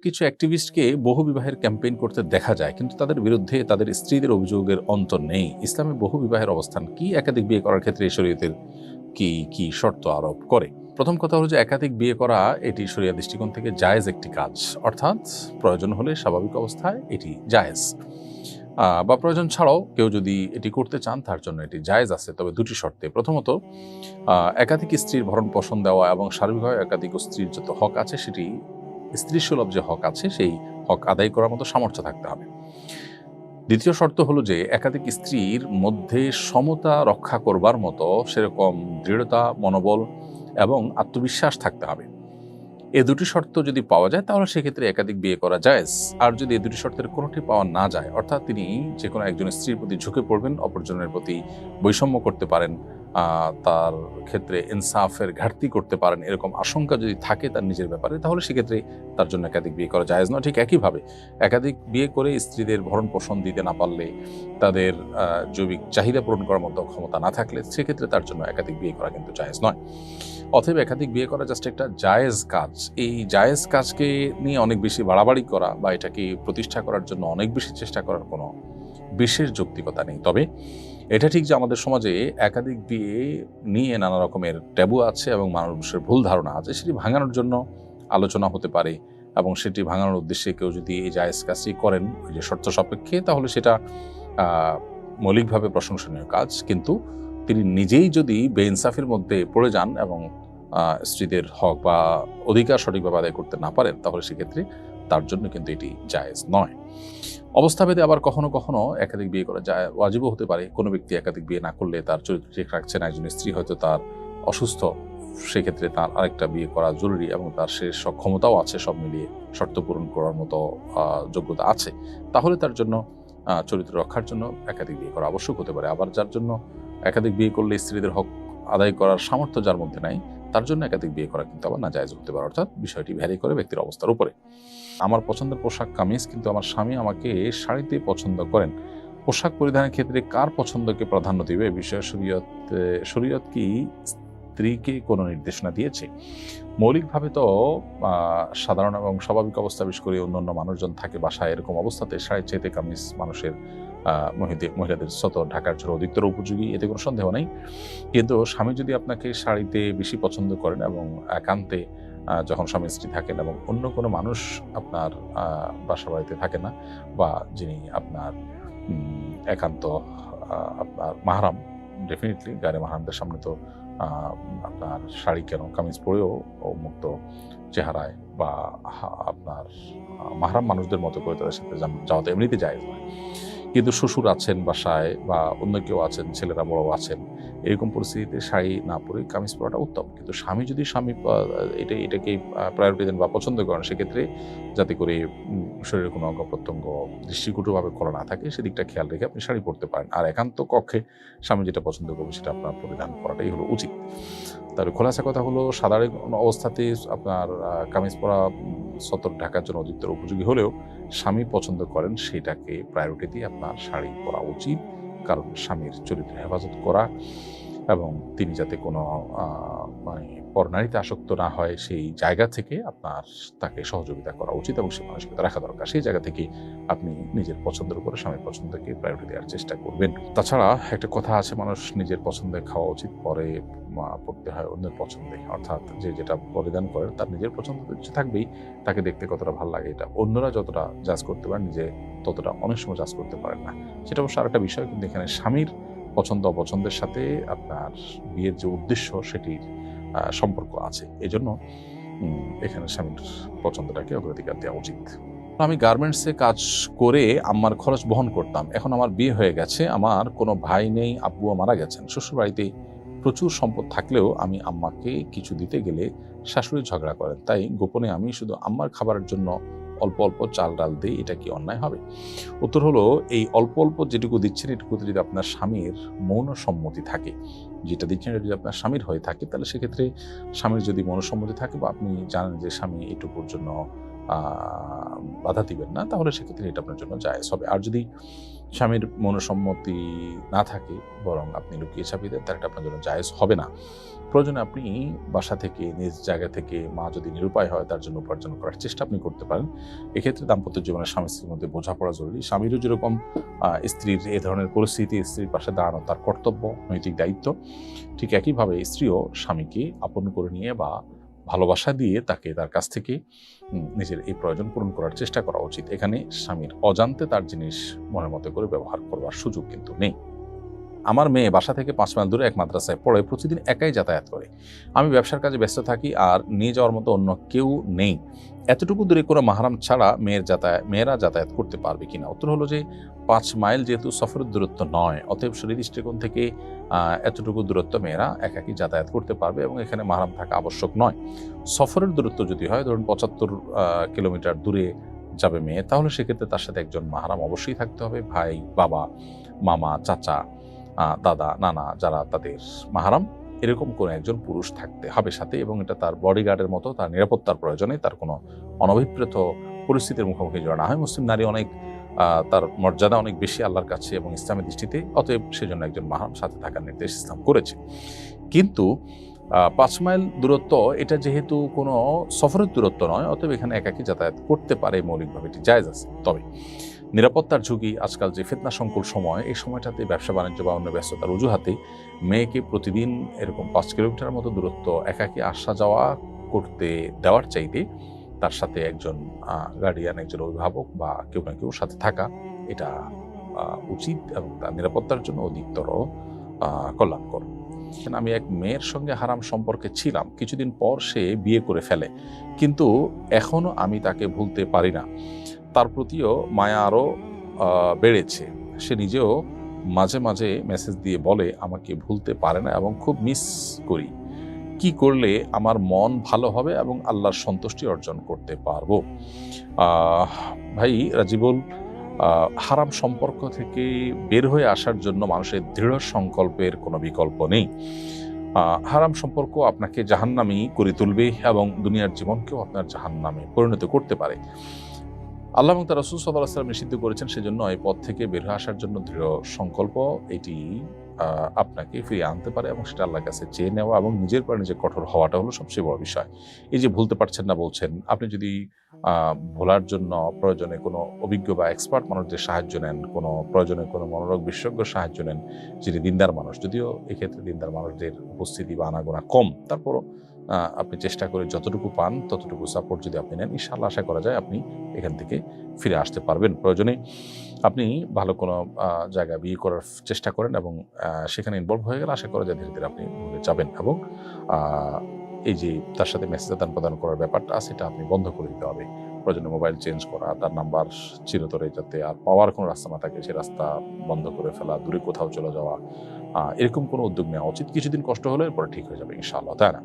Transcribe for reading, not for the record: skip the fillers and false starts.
কিছু অ্যাক্টিভিস্টকে বহু বিবাহের ক্যাম্পেইন করতে দেখা যায়, কিন্তু তাদের বিরুদ্ধে তাদের স্ত্রীদের অভিযোগের অন্ত নেই। ইসলামে বহু বিবাহের অবস্থান কি? একাধিক বিয়ে করার ক্ষেত্রে শরীয়তের কি শর্ত আরোপ করে? প্রথম কথা হলো যে একাধিক বিয়ে করা এটি শরিয়া দৃষ্টিকোণ থেকে জায়েজ একটি কাজ, অর্থাৎ প্রয়োজন হলে স্বাভাবিক অবস্থায় এটি জায়েজ, বা প্রয়োজন ছাড়াও কেউ যদি এটি করতে চান তার জন্য এটি জায়েজ আছে, তবে দুটি শর্তে। প্রথমত, একাধিক স্ত্রীর ভরণ পোষণ দেওয়া এবং সার্বিকভাবে একাধিক স্ত্রীর যত হক আছে সেটি স্ত্রী সুলভ যে হক আছে সেই হক আদায় করার মতো সামর্থ্য থাকতে হবে। দ্বিতীয় শর্ত হলো যে একাধিক স্ত্রীর মধ্যে সমতা রক্ষা করবার মতো সেরকম দৃঢ়তা, মনোবল এবং আত্মবিশ্বাস থাকতে হবে। এই দুটি শর্ত যদি পাওয়া যায় তাহলে সেক্ষেত্রে একাধিক বিয়ে করা জায়েজ। আর যদি এই দুটি শর্তের কোনোটি পাওয়া না যায়, অর্থাৎ তিনি যে কোনো একজন স্ত্রীর প্রতি ঝুঁকে পড়বেন, অপরজনের প্রতি বৈষম্য করতে পারেন, তার ক্ষেত্রে ইনসাফের ঘাটতি করতে পারেন, এরকম আশঙ্কা যদি থাকে তার নিজের ব্যাপারে, তাহলে সেক্ষেত্রে তার জন্য একাধিক বিয়ে করা জায়েজ নয়। ঠিক একইভাবে একাধিক বিয়ে করে স্ত্রীদের ভরণ পোষণ দিতে না পারলে, তাদের জৈবিক চাহিদা পূরণ করার মতো ক্ষমতা না থাকলে, সেক্ষেত্রে তার জন্য একাধিক বিয়ে করা কিন্তু জায়েজ নয়। অতএব একাধিক বিয়ে করা জাস্ট একটা জায়েজ কাজ। এই জায়েজ কাজকে নিয়ে অনেক বেশি বাড়াবাড়ি করা বা এটাকে প্রতিষ্ঠা করার জন্য অনেক বেশি চেষ্টা করার কোনো বিশেষ যৌক্তিকতা নেই। তবে এটা ঠিক যে আমাদের সমাজে একাধিক বিয়ে নিয়ে নানা রকমের ট্যাবু আছে এবং মানুষের ভুল ধারণা আছে, সেটি ভাঙানোর জন্য আলোচনা হতে পারে, এবং সেটি ভাঙানোর উদ্দেশ্যে কেউ যদি এই জায়েজ কাজটি করেন ওই যে শর্ত সাপেক্ষে, তাহলে সেটা মৌলিকভাবে প্রশংসনীয় কাজ। কিন্তু তিনি নিজেই যদি বেইনসাফির মধ্যে পড়ে যান এবং স্ত্রীদের হক বা অধিকার সঠিকভাবে আদায় করতে না পারেন, তাহলে সেক্ষেত্রে তার জন্য কিন্তু এটি জায়েজ নয়। অবস্থাভেদে আবার কখনো কখনো একাধিক বিয়ে করা যায় ওয়াজিবও হতে পারে। কোনো ব্যক্তি একাধিক বিয়ে না করলে তার চরিত্র ঠিক রাখছে না, একজন স্ত্রী হয়তো তার অসুস্থ, সেক্ষেত্রে তার আরেকটা বিয়ে করা জরুরি এবং তার সে সক্ষমতাও আছে, সব মিলিয়ে শর্ত পূরণ করার মতো যোগ্যতা আছে, তাহলে তার জন্য চরিত্র রক্ষার জন্য একাধিক বিয়ে করা আবশ্যক হতে পারে। আবার যার জন্য একাধিক বিয়ে করলে স্ত্রীদের হক আদায় করার সামর্থ্য যার মধ্যে নাই, তার জন্য একাধিক বিয়ে করা কিন্তু আবার নাজায়েজ হতে পারে। অর্থাৎ বিষয়টি ভ্যারি করে ব্যক্তির অবস্থার উপরে। আমার পছন্দের পোশাক কামিজ, কিন্তু আমার স্বামী আমাকে শাড়িতে পছন্দ করেন। পোশাক পরিধানের ক্ষেত্রে কার পছন্দকে প্রাধান্য দিবে এ বিষয়ে শরীয়ত কি স্ত্রীকে কোনো নির্দেশনা দিয়েছে? মৌলিকভাবে তো সাধারণ এবং স্বাভাবিক অবস্থা, বিশেষ করে অন্যান্য মানুষজন থাকে বাসায়, এরকম অবস্থাতে শাড়ির চাইতে কামিজ মানুষের মহিলাদের সতর ঢাকার জন্য অধিকতর উপযোগী, এতে কোনো সন্দেহ নেই। কিন্তু স্বামী যদি আপনাকে শাড়িতে বেশি পছন্দ করেন এবং একান্তে যখন স্বামী স্ত্রী থাকেন এবং অন্য কোনো মানুষ আপনার বাসা বাড়িতে থাকে না, বা যিনি আপনার একান্ত আপনার মাহরাম, ডেফিনেটলি গায়ে মাহরামদের সামনে তো আপনার শাড়ি কেন, কামিজ পরেও মুক্ত চেহারায় বা আপনার মাহরাম মানুষদের মতো করে তাদের সাথে যাওয়া তো এমনিতে জায়েজ নয়। কিন্তু শ্বশুর আছেন বাসায় বা অন্য কেউ আছেন, ছেলেরা বড় আছেন, এরকম পরিস্থিতিতে শাড়ি না পরে কামিজ পরাটা উত্তম। কিন্তু স্বামী যদি এটাকে প্রায়োরিটি দেন বা পছন্দ করেন, সেক্ষেত্রে যাতে করে শরীরের কোনো অঙ্গ প্রত্যঙ্গ দৃষ্টিকটুভাবে খোলা না থাকে, সেদিকটা খেয়াল রেখে আপনি শাড়ি পরতে পারেন। আর একান্ত কক্ষে স্বামী যেটা পছন্দ করবে সেটা আপনার পরিধান করাটাই হলো উচিত। তবে খোলাসা কথা হলো, সাধারণ অবস্থাতে আপনার কামিজ পরা সতর ঢাকার জন্য অধিকতর উপযোগী হলেও স্বামী পছন্দ করেন সেটাকে প্রায়োরিটি দিয়ে আপনার শাড়ি পরা উচিত। কারণ স্বামীর চরিত্র হেফাজত করা এবং তিনি যাতে কোনো মানে পরনারীতে আসক্ত না হয়, সেই জায়গা থেকে আপনার তাকে সহযোগিতা করা উচিত এবং সে মানসিকতা রাখা দরকার। সেই জায়গা থেকে আপনি নিজের পছন্দের উপরে স্বামীর পছন্দকে প্রায়োরিটি দেওয়ার চেষ্টা করবেন। তাছাড়া একটা কথা আছে, মানুষ নিজের পছন্দে খাওয়া উচিত, পরে পড়তে হয় অন্যের পছন্দে। অর্থাৎ যে যেটা পরিধান করেন তার নিজের পছন্দ তো থাকবেই, তাকে দেখতে কতটা ভালো লাগে এটা অন্যরা যতটা জাজ করতে পারেন, নিজে ততটা অনেক সময় জাজ করতে পারেন না। সেটা অবশ্য আরেকটা বিষয়, কিন্তু এখানে স্বামীর পছন্দ অপছন্দের সাথে আপনার বিয়ের যে উদ্দেশ্য সেটির সম্পর্ক আছে। এজন্য এখানে স্বামীর পছন্দটাকে অগ্রাধিকার দেওয়া উচিত। আমি গার্মেন্টসে কাজ করে আম্মার খরচ বহন করতাম। এখন আমার বিয়ে হয়ে গেছে, আমার কোনো ভাই নেই, আব্বুও মারা গেছেন। শ্বশুরবাড়িতে প্রচুর সম্পদ থাকলেও আমি আম্মাকে কিছু দিতে গেলে শাশুড়ি ঝগড়া করেন। তাই গোপনে আমি শুধু আম্মার খাবারের জন্য অল্প অল্প চাল ডাল দিই। এটা কি অন্যায় হবে? উত্তর হলো, এই অল্প অল্প যেটুকু দিচ্ছেন এটুকুতে যদি আপনার স্বামীর মৌন সম্মতি থাকে, যেটা দিচ্ছেন এটা যদি আপনার স্বামীর হয়ে থাকে, তাহলে সেক্ষেত্রে স্বামীর যদি মৌন সম্মতি থাকে বা আপনি জানেন যে স্বামী এটুকুর জন্য বাধা দিবেন না, তাহলে সেক্ষেত্রে এটা আপনার জন্য জায়েজ হবে। আর যদি স্বামীর মনোসম্মতি না থাকে, বরং আপনি লুকিয়ে ছাপিয়ে দেন, তাহলে এটা আপনার জন্য জায়েজ হবে না। প্রয়োজনে আপনি বাসা থেকে, নিজ জায়গা থেকে, মা যদি নিরুপায় হয় তার জন্য উপার্জন করার চেষ্টা আপনি করতে পারেন। এক্ষেত্রে দাম্পত্য জীবনে স্বামী স্ত্রীর মধ্যে বোঝাপড়া জরুরি। স্বামীরও যেরকম স্ত্রীর এ ধরনের পরিস্থিতি, স্ত্রীর পাশে দাঁড়ানো তার কর্তব্য, নৈতিক দায়িত্ব, ঠিক একইভাবে স্ত্রীও স্বামীকে আপন করে নিয়ে বা ভালোবাসা দিয়ে তাকে তার কাছ থেকে নিজের এই প্রয়োজন পূরণ করার চেষ্টা করা উচিত। এখানে স্বামীর অজান্তে তার জিনিস মনের মতো করে ব্যবহার করবার সুযোগ কিন্তু নেই। আমার মেয়ে বাসা থেকে 5 মাইল দূরে এক মাদ্রাসায় পড়ে, প্রতিদিন একাই যাতায়াত করে। আমি ব্যবসার কাজে ব্যস্ত থাকি আর নিয়ে যাওয়ার মতো অন্য কেউ নেই। এতটুকু দূরে কোনো মাহরাম ছাড়া মেয়েরা যাতায়াত করতে পারবে কিনা? উত্তর হলো যে 5 মাইল যেহেতু সফরের দূরত্ব নয়, অতএব শরীর দৃষ্টিকোণ থেকে এতটুকু দূরত্ব মেয়েরা একাকী যাতায়াত করতে পারবে এবং এখানে মাহরাম থাকা আবশ্যক নয়। সফরের দূরত্ব যদি হয়, ধরুন 75 কিলোমিটার দূরে যাবে মেয়ে, তাহলে সেক্ষেত্রে তার সাথে একজন মাহরাম অবশ্যই থাকতে হবে। ভাই, বাবা, মামা, চাচা, দাদা, নানা, যারা তাদের মাহরাম, এরকম কোনো একজন পুরুষ থাকতে হবে সাথে, এবং এটা তার বডিগার্ডের মতো, তার নিরাপত্তার প্রয়োজনে তার কোনো অনভিপ্রেত পরিস্থিতির মুখোমুখি যেন না হয়। মুসলিম নারী অনেক তার মর্যাদা অনেক বেশি আল্লাহর কাছে এবং ইসলামের দৃষ্টিতে, অতএব সেজন্য একজন মাহরাম সাথে থাকার নির্দেশ ইসলাম করেছে। কিন্তু 5 মাইল দূরত্ব এটা যেহেতু কোনো সফরের দূরত্ব নয়, অতএব এখানে একাকী যাতায়াত করতে পারে, মৌলিকভাবে এটি জায়েজ আছে। তবে নিরাপত্তার ঝুঁকি, আজকাল যে ফিতনা সংকুল সময়, এই সময়টাতে ব্যবসা বাণিজ্য বা অন্য ব্যস্ততার অজুহাতে মেয়েকে প্রতিদিন এরকম 5 কিলোমিটার মতো দূরত্ব একাকী আসা যাওয়া করতে দেওয়ার চাইতে তার সাথে একজন গার্ডিয়ান, একজন অভিভাবক বা কেউ না কেউ সাথে থাকা, এটা উচিত এবং তার নিরাপত্তার জন্য অধিকতর কল্যাণকর। আমি এক মেয়ের সঙ্গে হারাম সম্পর্কে ছিলাম, কিছুদিন পর সে বিয়ে করে ফেলে, কিন্তু এখনো আমি তাকে ভুলতে পারি না। তার প্রতিও মায়া আরও বেড়েছে। সে নিজেও মাঝে মাঝে মেসেজ দিয়ে বলে আমাকে ভুলতে পারে না এবং খুব মিস করি। কি করলে আমার মন ভালো হবে এবং আল্লাহর সন্তুষ্টি অর্জন করতে পারবো? ভাই রাজিবুল, হারাম সম্পর্ক থেকে বের হয়ে আসার জন্য মানুষের দৃঢ় সংকল্পের কোনো বিকল্প নেই। হারাম সম্পর্ক আপনাকে জাহান্নামী করে তুলবে এবং দুনিয়ার জীবনকেও আপনার জাহান্নামে পরিণত করতে পারে। আল্লাহ এবং তার রাসূল সাল্লাল্লাহু আলাইহি ওয়াসাল্লাম নিষিদ্ধ করেছেন, সেজন্য এই পথ থেকে বের হয়ে আসার জন্য দৃঢ় সংকল্প, এটি আপনাকে ফিরিয়ে আনতে পারে এবং সেটা আল্লাহর কাছে চেয়ে নেওয়া এবং নিজের পর নিজে কঠোর হওয়াটা হলো সবচেয়ে বড় বিষয়। এই যে ভুলতে পারছেন না বলছেন, আপনি যদি ভোলার জন্য প্রয়োজনে কোনো অভিজ্ঞ বা এক্সপার্ট মানুষদের সাহায্য নেন, কোনো প্রয়োজনে কোনো মনোরোগ বিশেষজ্ঞর সাহায্য নেন, যিনি দিনদার মানুষ, যদিও এক্ষেত্রে দিনদার মানুষদের উপস্থিতি বা আনাগোনা কম, তারপরও আপনি চেষ্টা করে যতটুকু পান ততটুকু সাপোর্ট যদি আপনি নেন, ইনশাআল্লাহ আশা করা যায় আপনি এখান থেকে ফিরে আসতে পারবেন। প্রয়োজনে আপনি ভালো কোনো জায়গায় বিয়ে করার চেষ্টা করেন এবং সেখানে ইনভলভ হয়ে গেলে আশা করা যায় ধীরে ধীরে আপনি ভুলে যাবেন এবং এই যে তার সাথে মেসেজ আদান প্রদান করার ব্যাপারটা আছে, এটা আপনি বন্ধ করে দিতে হবে। প্রয়োজনে মোবাইল চেঞ্জ করা, তার নাম্বার চিরতরে যাতে আর পাওয়ার কোনো রাস্তা না থাকে সে রাস্তা বন্ধ করে ফেলা, দূরে কোথাও চলে যাওয়া, এরকম কোনো উদ্যোগ নেওয়া উচিত। কিছুদিন কষ্ট হলে এরপরে ঠিক হয়ে যাবে ইনশাআল্লাহ, তাই না?